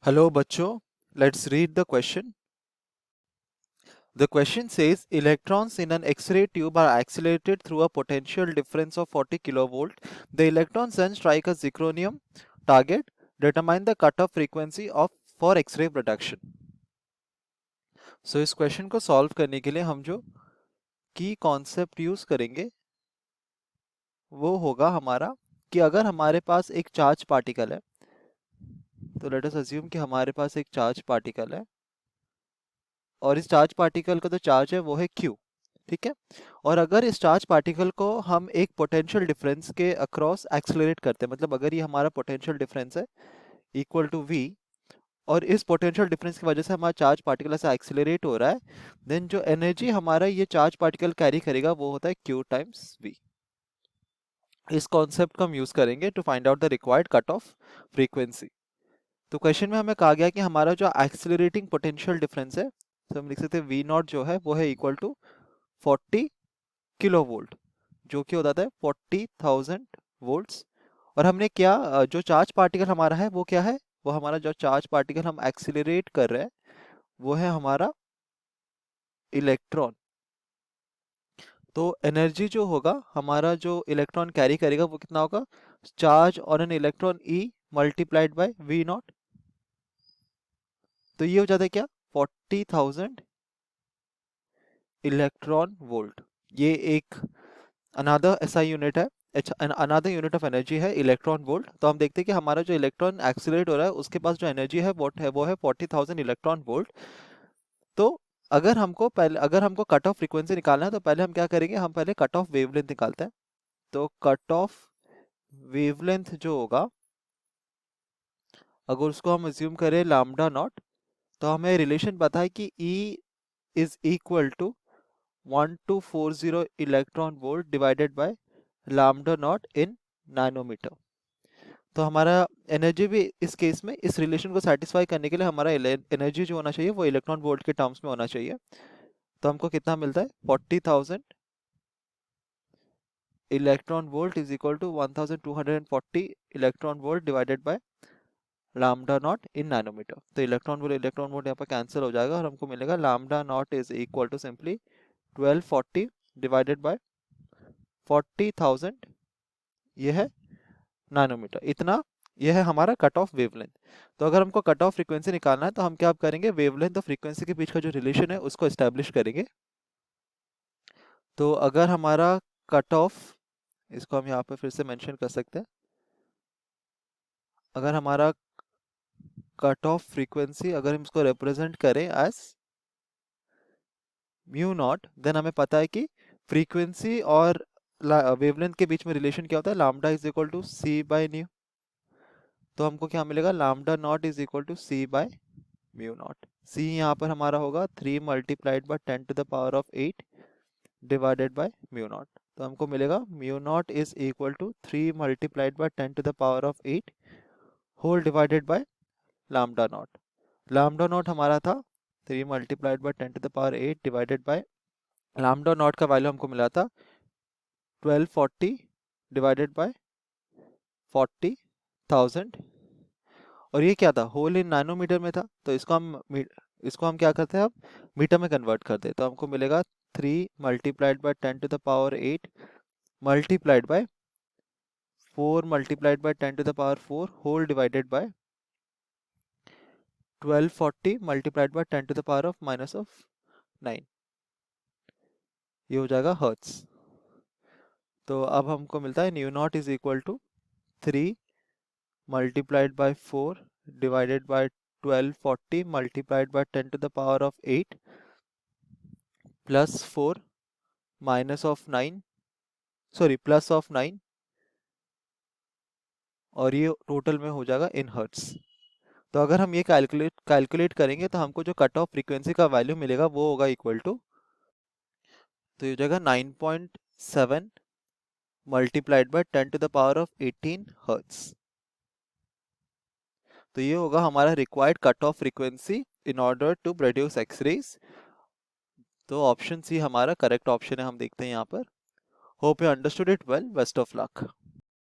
Hello, bachcho. Let's read the question. The question says electrons in an X-ray tube are accelerated through a potential difference of 40 kilovolt. The electrons then strike a zirconium target. Determine the cutoff frequency of for X-ray production. So इस question को solve करने के लिए हम जो की concept use करेंगे वो होगा हमारा कि अगर हमारे पास एक चार्ज पार्टिकल है, तो लेट अस अज्यूम कि हमारे पास एक चार्ज पार्टिकल है और इस चार्ज पार्टिकल का जो चार्ज है वो है Q, ठीक है। और अगर इस चार्ज पार्टिकल को हम एक पोटेंशियल डिफरेंस के अक्रॉस एक्सेलरेट करते हैं, मतलब अगर ये हमारा पोटेंशियल डिफरेंस है इक्वल टू V और इस पोटेंशियल डिफरेंस की वजह से हमारा चार्ज पार्टिकल ऐसा एक्सेलरेट हो रहा है, देन जो एनर्जी हमारा ये चार्ज पार्टिकल कैरी करेगा वो होता है Q टाइम्स V। इस कॉन्सेप्ट को हम यूज करेंगे to find out the required cut off frequency. तो क्वेश्चन में हमें कहा गया कि हमारा जो एक्सेलरेटिंग पोटेंशियल डिफरेंस है, तो हम लिख सकते हैं V नॉट जो है वो है इक्वल टू 40 किलो वोल्ट, जो कि हो जाता है 40,000 वोल्ट्स। और हमने क्या जो चार्ज पार्टिकल हमारा है वो क्या है, वो हमारा जो चार्ज पार्टिकल हम एक्सीलरेट कर रहे हैं वो है हमारा इलेक्ट्रॉन। तो एनर्जी जो होगा हमारा जो इलेक्ट्रॉन कैरी करेगा वो कितना होगा, चार्ज और an electron E multiplied by V not. तो ये हो जाता है क्या, 40,000 इलेक्ट्रॉन वोल्ट। ये एक अनदर एसआई यूनिट है, अनदर यूनिट ऑफ एनर्जी है इलेक्ट्रॉन वोल्ट। तो हम देखते हैं कि हमारा जो इलेक्ट्रॉन एक्सीलरेट हो रहा है उसके पास जो एनर्जी है वो है 40,000 इलेक्ट्रॉन वोल्ट। तो अगर हमको कट ऑफ फ्रीक्वेंसी निकालना है तो पहले हम क्या करेंगे, हम पहले कट ऑफ वेवलेंथ निकालते हैं। तो कट ऑफ वेवलेंथ जो होगा, अगर उसको हम अज्यूम करें लैम्डा नॉट, तो हमें रिलेशन पता है कि E is equal to 1240 electron volt divided by lambda not in nanometer. तो हमारा एनर्जी भी इस केस में इस रिलेशन को सेटिस्फाई करने के लिए हमारा एनर्जी जो होना चाहिए वो इलेक्ट्रॉन वोल्ट के टर्म्स में होना चाहिए। तो हमको कितना मिलता है, 40,000 electron volt is equal to 1240 electron volt divided by lambda not in nanometer. तो इलेक्ट्रॉन वोल्ट यहाँ पर कैंसिल हो जाएगा और हमको मिलेगा lambda not is equal to simply 1240 divided by 40,000, ये है नैनोमीटर, इतना यह है हमारा कट ऑफ वेवलेंथ। तो अगर हमको कट ऑफ फ्रीक्वेंसी निकालना है तो हम क्या करेंगे, वेवलेंथ और फ्रीक्वेंसी के बीच का जो रिलेशन है उसको एस्टेब्लिश करेंगे। तो अगर हमारा कट ऑफ, इसको हम यहाँ पे फिर से मेंशन कर सकते हैं, अगर हमारा कट ऑफ फ्रीक्वेंसी अगर हम इसको रिप्रेजेंट करें एज म्यू नॉट, देन हमें पता है कि फ्रीक्वेंसी और वेवलेंथ के बीच में रिलेशन क्या होता है, lambda is equal to c by nu. तो हमको क्या मिलेगा, lambda not is equal to c by mu naught. C यहाँ पर हमारा होगा 3 multiplied by 10 to the power of 8 divided by mu naught. तो हमको मिलेगा mu naught is equal to 3 multiplied by 10 to the power of 8 whole divided by lambda naught. Lambda naught हमारा था 3 multiplied by 10 to the power 8 divided by lambda not का value हमको मिला था 1240 divided by 40,000। और ये क्या था, होल इन नैनोमीटर में था, तो इसको हम क्या करते हैं, अब मीटर में कन्वर्ट करते हैं। तो हमको मिलेगा 3 multiplied by 10 to the power 8 multiplied by 4 multiplied by 10 to the power 4 whole divided by 1240 multiplied by 10 to the power of -9। ये हो जाएगा हर्ट्स। तो अब हमको मिलता है nu not is equal to 3 multiplied by 4 divided by 1240 multiplied by 10 to the power of 8 plus 4 minus of 9, sorry plus of 9, और ये टोटल में हो जाएगा इन हर्ट्स। तो अगर हम ये कैलकुलेट करेंगे तो हमको जो कट ऑफ फ्रीक्वेंसी का वैल्यू मिलेगा वो होगा इक्वल टू, तो ये हो जाएगा 9.7 multiplied by 10 to the power of 18 hertz. तो ये होगा हमारा required cut off frequency in order to produce X-rays. तो ऑप्शन सी हमारा करेक्ट ऑप्शन है, हम देखते हैं यहाँ पर। Hope you understood it well, best of luck.